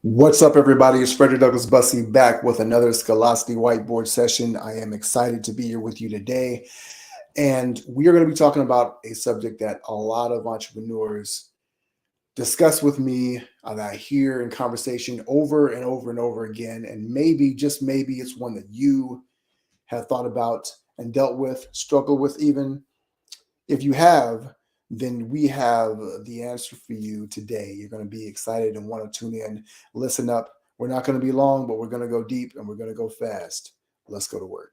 What's up, everybody? It's Frederick Douglass Bussey back with another Scholastic Whiteboard session. I am excited to be here with you today. And we are going to be talking about a subject that a lot of entrepreneurs discuss with me, and I hear in conversation over and over and over again. And maybe, just maybe, it's one that you have thought about and dealt with, struggled with even. If you have, then we have the answer for you today. You're going to be excited and want to tune in. Listen up. We're not going to be long, but we're going to go deep and we're going to go fast. Let's go to work.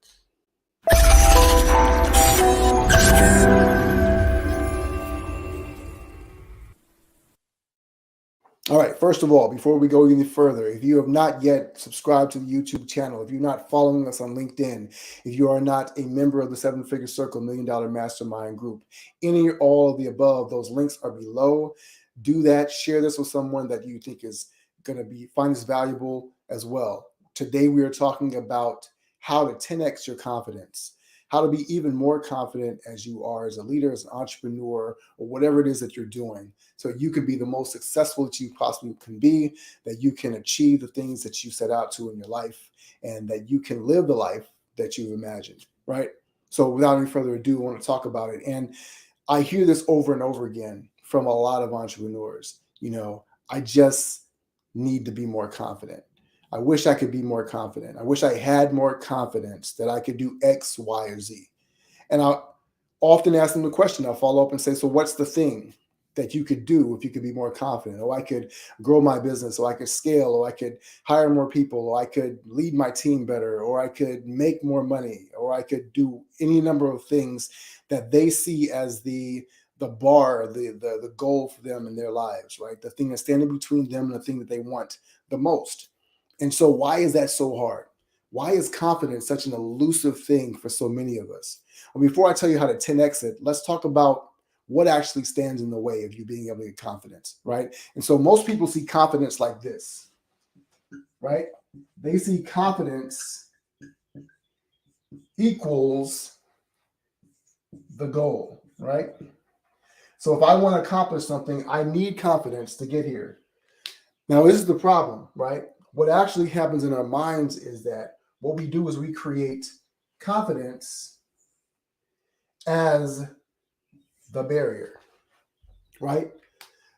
All right, first of all, before we go any further, if you have not yet subscribed to the YouTube channel, if you're not following us on LinkedIn, if you are not a member of the Seven Figure Circle $1 Million Mastermind Group, any or all of the above, those links are below. Do that. Share this with someone that you think is going to find this valuable as well. Today, we are talking about how to 10x your confidence, how to be even more confident as you are as a leader, as an entrepreneur, or whatever it is that you're doing, so you can be the most successful that you possibly can be, that you can achieve the things that you set out to in your life, and that you can live the life that you've imagined, right? So without any further ado, I want to talk about it. And I hear this over and over again from a lot of entrepreneurs. I just need to be more confident. I wish I could be more confident. I wish I had more confidence that I could do X, Y, or Z. And I'll often ask them the question. I'll follow up and say, so what's the thing that you could do if you could be more confident? Or I could grow my business, or I could scale, or I could hire more people, or I could lead my team better, or I could make more money, or I could do any number of things that they see as the bar, the goal for them in their lives, right? The thing that's standing between them and the thing that they want the most. And so why is that so hard? Why is confidence such an elusive thing for so many of us? Well, before I tell you how to 10x it, let's talk about what actually stands in the way of you being able to get confidence, right? And so most people see confidence like this, right? They see confidence equals the goal, right? So if I want to accomplish something, I need confidence to get here. Now, this is the problem, right? What actually happens in our minds is that what we do is we create confidence as the barrier, right?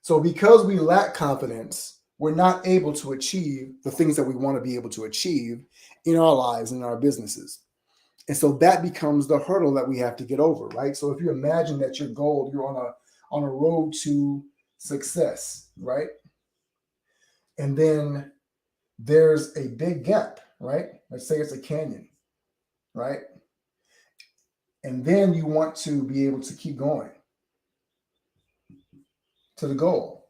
So because we lack confidence, we're not able to achieve the things that we want to be able to achieve in our lives and in our businesses. And so that becomes the hurdle that we have to get over, right? So if you imagine that your goal, you're on a road to success, right? And then there's a big gap, right? Let's say it's a canyon, right? And then you want to be able to keep going to the goal.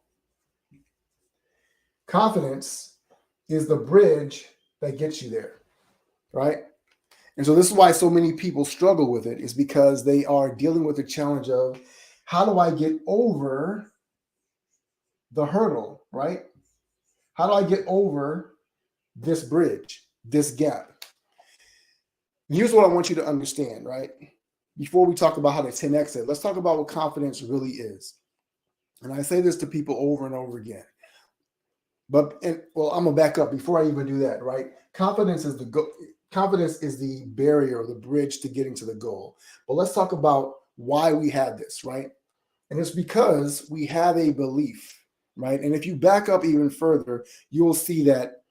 Confidence is the bridge that gets you there, right? And so this is why so many people struggle with it, is because they are dealing with the challenge of, how do I get over the hurdle, right? How do I get over this bridge, this gap? And here's what I want you to understand, right? Before we talk about how to 10x it, let's talk about what confidence really is. And I say this to people over and over again. I'm gonna back up before I even do that, right? Confidence is the barrier or the bridge to getting to the goal. But let's talk about why we have this, right? And it's because we have a belief, right? And if you back up even further, you will see that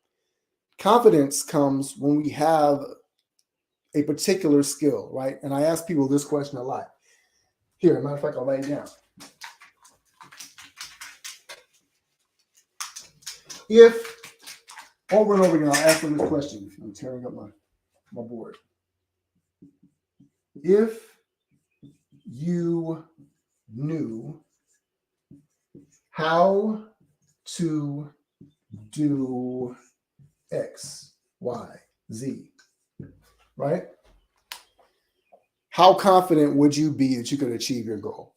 confidence comes when we have a particular skill, right? And I ask people this question a lot. Here, as a matter of fact, I'll write it down. If, over and over again, I'll ask them this question. I'm tearing up my board. If you knew how to do X, Y, Z, right? How confident would you be that you could achieve your goal?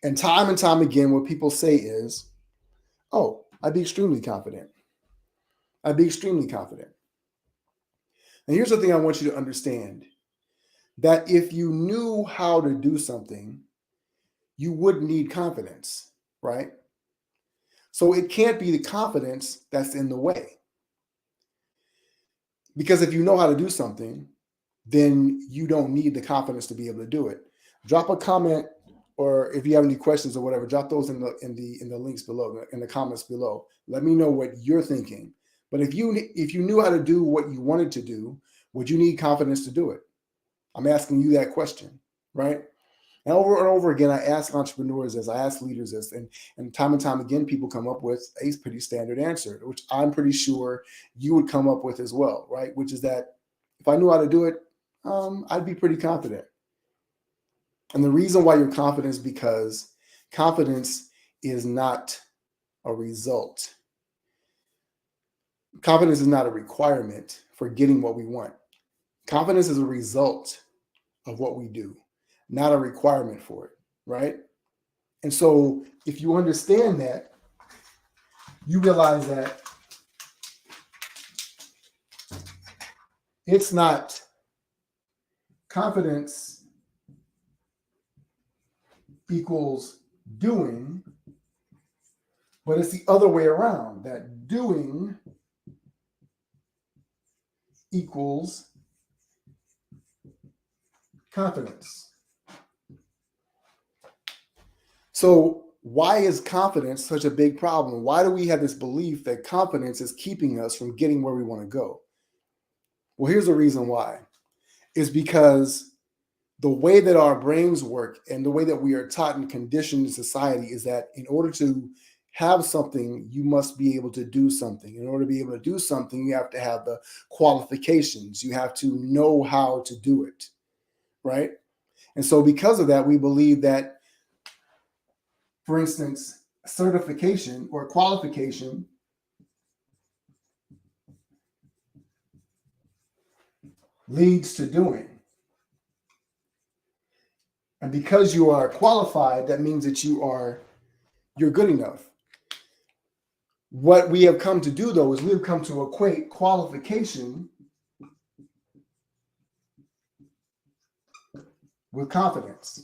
And time again, what people say is, oh, I'd be extremely confident. I'd be extremely confident. And here's the thing I want you to understand, that if you knew how to do something, you wouldn't need confidence, right? So it can't be the confidence that's in the way. Because if you know how to do something, then you don't need the confidence to be able to do it. Drop a comment, or if you have any questions or whatever, drop those in the links below, in the comments below. Let me know what you're thinking. But if you knew how to do what you wanted to do, would you need confidence to do it? I'm asking you that question, right? And over again, I ask entrepreneurs this, I ask leaders this, and time again, people come up with a pretty standard answer, which I'm pretty sure you would come up with as well, right? Which is that if I knew how to do it, I'd be pretty confident. And the reason why you're confident is because confidence is not a result. Confidence is not a requirement for getting what we want. Confidence is a result of what we do, not a requirement for it, right? And so if you understand that, you realize that it's not confidence equals doing, but it's the other way around, that doing equals confidence. So why is confidence such a big problem? Why do we have this belief that confidence is keeping us from getting where we want to go? Well, here's the reason why. It's because the way that our brains work and the way that we are taught and conditioned in society is that in order to have something, you must be able to do something. In order to be able to do something, you have to have the qualifications. You have to know how to do it, right? And so because of that, we believe that, for instance, certification or qualification leads to doing. And because you are qualified, that means that you're good enough. What we have come to do, though, is we have come to equate qualification with confidence.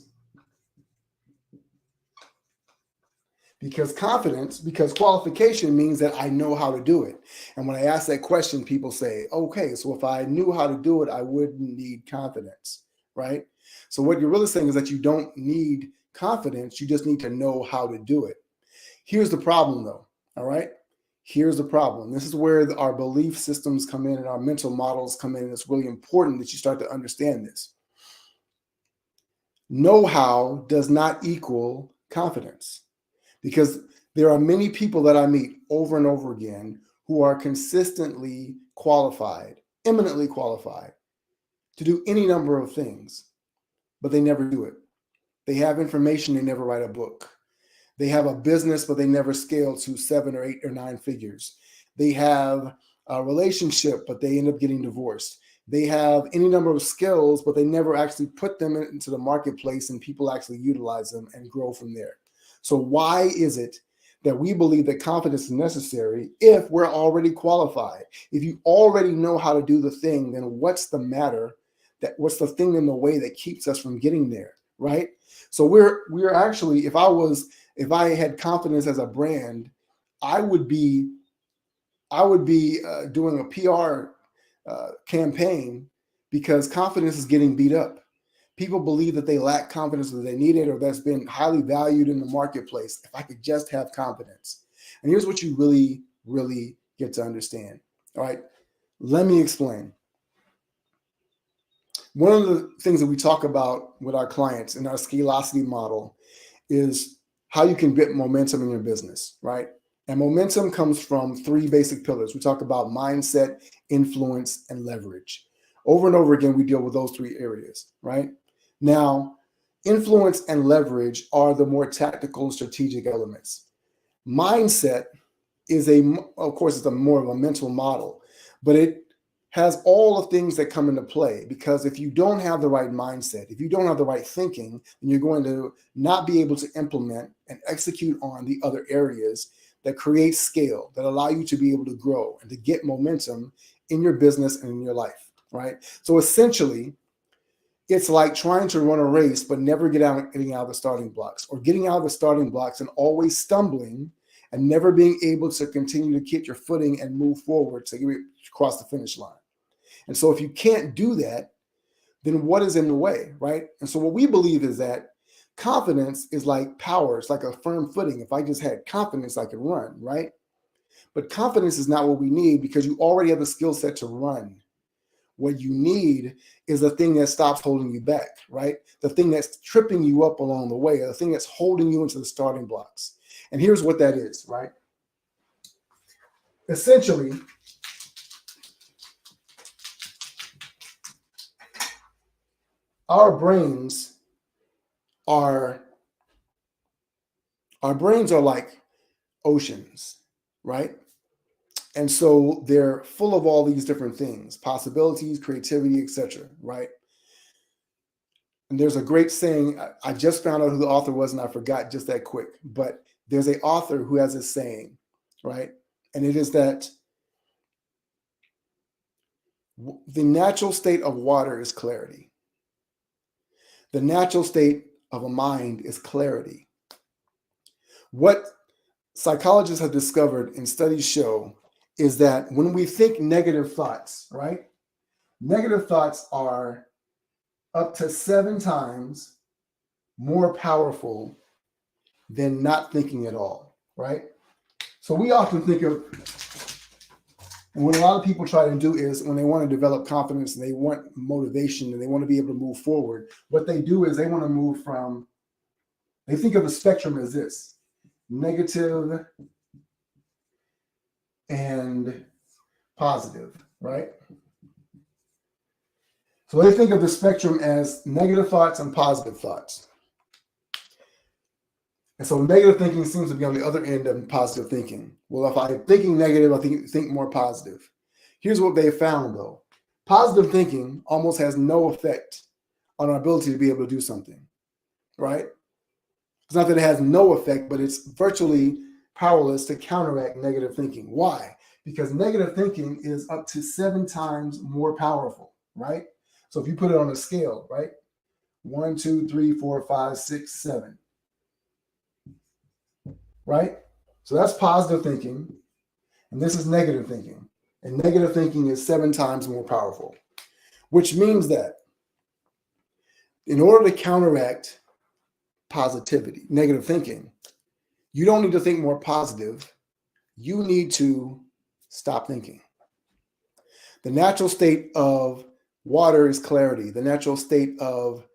Because qualification means that I know how to do it. And when I ask that question, people say, okay, so if I knew how to do it, I wouldn't need confidence, right? So what you're really saying is that you don't need confidence, you just need to know how to do it. Here's the problem, though, all right? Here's the problem. This is where our belief systems come in and our mental models come in. It's really important that you start to understand this. Know-how does not equal confidence, because there are many people that I meet over and over again who are consistently qualified, eminently qualified to do any number of things, but they never do it. They have information, they never write a book. They have a business, but they never scale to 7 or 8 or 9 figures. They have a relationship, but they end up getting divorced. They have any number of skills, but they never actually put them into the marketplace and people actually utilize them and grow from there. So why is it that we believe that confidence is necessary if we're already qualified? If you already know how to do the thing, then what's the matter? What's the thing in the way that keeps us from getting there, right? So we're actually, if I had confidence as a brand, I would be doing a PR campaign, because confidence is getting beat up. People believe that they lack confidence, or that they need it, or that's been highly valued in the marketplace. If I could just have confidence. And here's what you really, really get to understand. All right, let me explain. One of the things that we talk about with our clients in our scalosity model is how you can get momentum in your business, right? And momentum comes from 3 basic pillars. We talk about mindset, influence, and leverage. Over and over again, we deal with those 3 areas, right? Now, influence and leverage are the more tactical and strategic elements. Mindset is of course, it's more of a mental model, but it has all the things that come into play, because if you don't have the right mindset, if you don't have the right thinking, then you're going to not be able to implement and execute on the other areas that create scale, that allow you to be able to grow and to get momentum in your business and in your life, right? So essentially, it's like trying to run a race but never getting out of the starting blocks, or getting out of the starting blocks and always stumbling and never being able to continue to get your footing and move forward to get across the finish line. And so if you can't do that, then what is in the way, right? And so what we believe is that confidence is like power. It's like a firm footing. If I just had confidence, I could run, right? But confidence is not what we need because you already have the skill set to run. What you need is the thing that stops holding you back, right? The thing that's tripping you up along the way, the thing that's holding you into the starting blocks. And here's what that is, right? Essentially, our brains are like oceans, right? And so they're full of all these different things, possibilities, creativity, etc., right? And there's a great saying, I just found out who the author was and I forgot just that quick, but there's an author who has this saying, right? And it is that the natural state of water is clarity. The natural state of a mind is clarity. What psychologists have discovered and studies show is that when we think negative thoughts, right? Negative thoughts are up to 7 times more powerful than not thinking at all, right? So we often think of, and what a lot of people try to do is when they want to develop confidence and they want motivation and they want to be able to move forward, what they do is they want to move from, they think of the spectrum as this: negative and positive, right? So they think of the spectrum as negative thoughts and positive thoughts. And so negative thinking seems to be on the other end of positive thinking. Well, if I'm thinking negative, I think more positive. Here's what they found, though. Positive thinking almost has no effect on our ability to be able to do something, right? It's not that it has no effect, but it's virtually powerless to counteract negative thinking. Why? Because negative thinking is up to 7 times more powerful, right? So if you put it on a scale, right? 1, 2, 3, 4, 5, 6, 7. Right? So that's positive thinking. And this is negative thinking. And negative thinking is 7 times more powerful, which means that in order to counteract positivity, negative thinking, you don't need to think more positive. You need to stop thinking. The natural state of water is clarity. The natural state of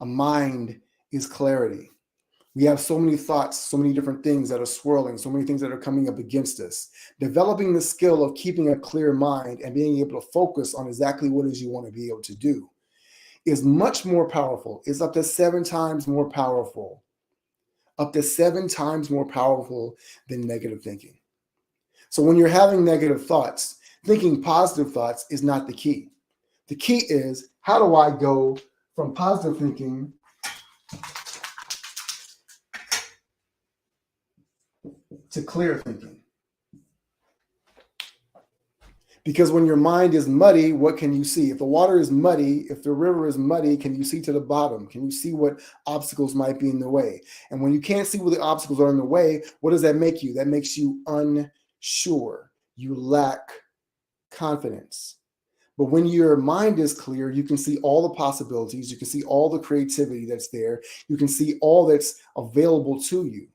a mind is clarity. We have so many thoughts, so many different things that are swirling, so many things that are coming up against us. Developing the skill of keeping a clear mind and being able to focus on exactly what it is you want to be able to do is much more powerful. It's up to 7 times more powerful, up to 7 times more powerful than negative thinking. So when you're having negative thoughts, thinking positive thoughts is not the key. The key is, how do I go from positive thinking to clear thinking? Because when your mind is muddy, what can you see? If the water is muddy, if the river is muddy, can you see to the bottom? Can you see what obstacles might be in the way? And when you can't see what the obstacles are in the way, what does that make you? That makes you unsure. You lack confidence. But when your mind is clear, you can see all the possibilities. You can see all the creativity that's there. You can see all that's available to you.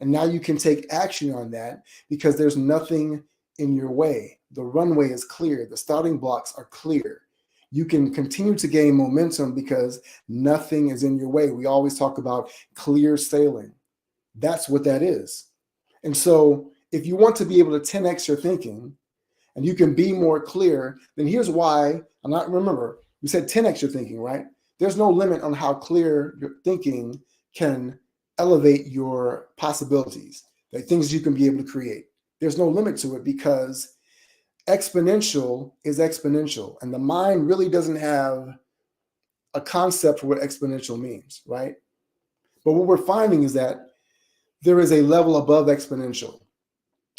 And now you can take action on that because there's nothing in your way. The runway is clear. The starting blocks are clear. You can continue to gain momentum because nothing is in your way. We always talk about clear sailing. That's what that is. And so if you want to be able to 10x your thinking and you can be more clear, then here's why. Remember, we said 10x your thinking, right? There's no limit on how clear your thinking can elevate your possibilities, the things you can be able to create. There's no limit to it because exponential is exponential. And the mind really doesn't have a concept for what exponential means, right? But what we're finding is that there is a level above exponential.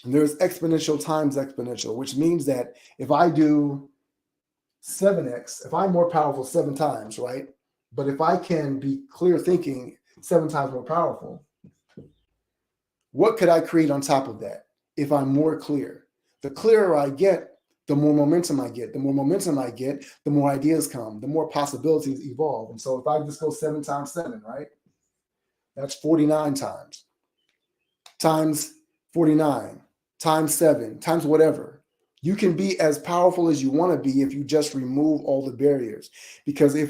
And there's exponential times exponential, which means that if I do 7x, if I'm more powerful 7 times, right? But if I can be clear thinking 7 times more powerful, What could I create on top of that if I'm more clear? The clearer I get, the more momentum I get. The more momentum I get, the more ideas come, the more possibilities evolve. And so if I just go 7 times 7, right? That's 49 times 49, times 7, times whatever. You can be as powerful as you want to be if you just remove all the barriers. Because I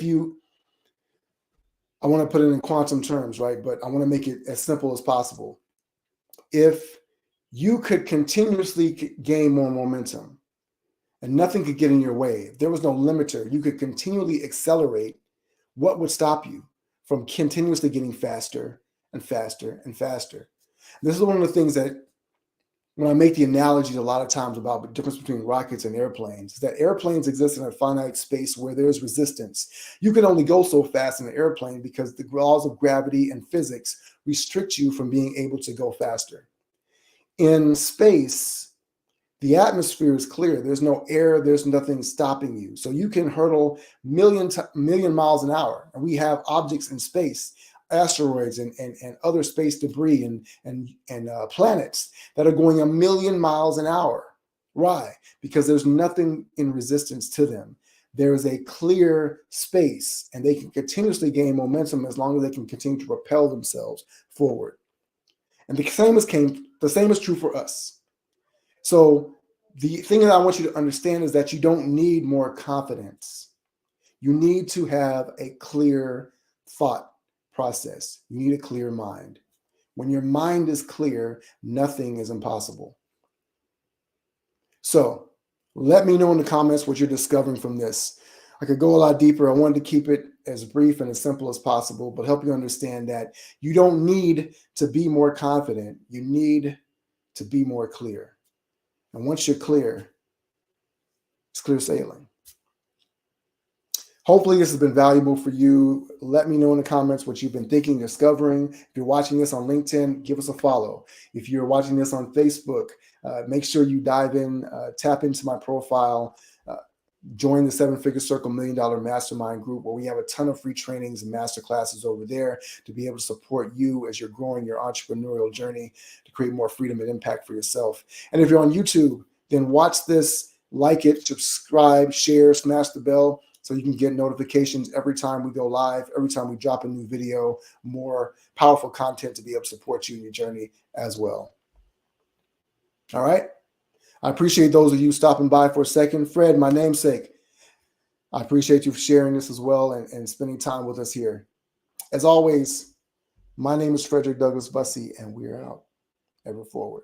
want to put it in quantum terms, right? But I want to make it as simple as possible. If you could continuously gain more momentum and nothing could get in your way, if there was no limiter, you could continually accelerate, what would stop you from continuously getting faster and faster and faster? This is one of the things that when I make the analogy a lot of times about the difference between rockets and airplanes, is that airplanes exist in a finite space where there's resistance. You can only go so fast in an airplane because the laws of gravity and physics restrict you from being able to go faster. In space, the atmosphere is clear. There's no air. There's nothing stopping you. So you can hurtle million miles an hour. And we have objects in space, asteroids and other space debris and planets that are going 1,000,000 miles an hour. Why? Because there's nothing in resistance to them. There is a clear space, and they can continuously gain momentum as long as they can continue to propel themselves forward. And the same is true for us. So the thing that I want you to understand is that you don't need more confidence. You need to have a clear thought process. You need a clear mind. When your mind is clear, nothing is impossible. So let me know in the comments what you're discovering from this. I could go a lot deeper. I wanted to keep it as brief and as simple as possible, but help you understand that you don't need to be more confident. You need to be more clear. And once you're clear, it's clear sailing. Hopefully this has been valuable for you. Let me know in the comments what you've been thinking, discovering. If you're watching this on LinkedIn, give us a follow. If you're watching this on Facebook, make sure you dive in, tap into my profile, join the 7-Figure Circle $1 Million Mastermind group, where we have a ton of free trainings and master classes over there to be able to support you as you're growing your entrepreneurial journey to create more freedom and impact for yourself. And if you're on YouTube, then watch this, like it, subscribe, share, smash the bell so you can get notifications every time we go live, every time we drop a new video, more powerful content to be able to support you in your journey as well. All right. I appreciate those of you stopping by for a second. Fred, my namesake, I appreciate you for sharing this as well and spending time with us here. As always, my name is Frederick Douglass Bussey, and we're out. Ever forward.